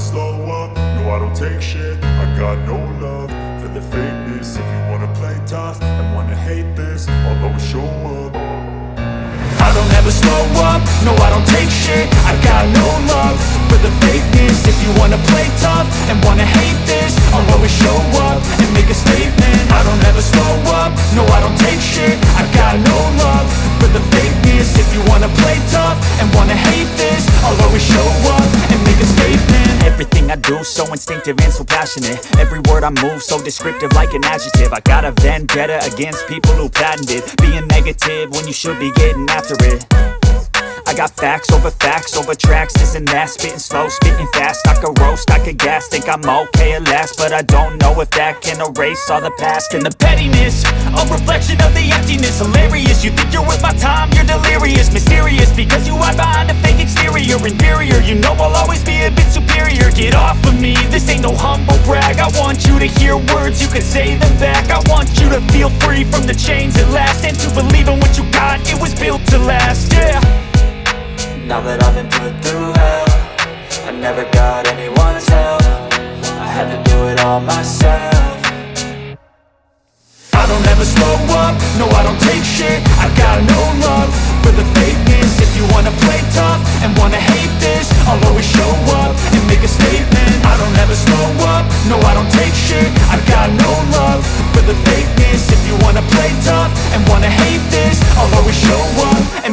slow up, no I don't take shit. I got no love for the fakeness. If you wanna play tough and wanna hate this, I'll always show up. I don't ever slow up, no I don't take shit. I got no love for the fakeness. If you wanna play tough and wanna hate this, I'll always show up and make a statement. I don't ever slow up, no I don't take shit. I got no love for the fakeness. If you wanna play tough and wanna hate this, I'll always show up and make a statement. Everything I do so instinctive and so passionate. Every word I move so descriptive like an adjective. I got a vendetta against people who patented being negative when you should be getting after it. I got facts over tracks, this and that. Spitting slow, spitting fast, I could roast, I could gas. Think I'm okay at last, but I don't know if that can erase all the past. And the pettiness, a reflection of the emptiness. Hilarious, you think you're worth my time, you're delirious. Mysterious, because you hide behind a fake exterior. Inferior, you know I'll always be a bit superior. Get off of me, this ain't no humble brag. I want you to hear words, you can say them back. I want you to feel free from the chains at last, and to believe in what you got, it was built to last, yeah. Now that I've been put through hell, I never got anyone's help. I had to do it all myself. I don't ever slow up, no I don't take shit. I got no love for the fakeness. If you wanna play tough and wanna hate this, I'll always show up and make a statement. I don't ever slow up, no I don't take shit. I got no love for the fakeness. If you wanna play tough and wanna hate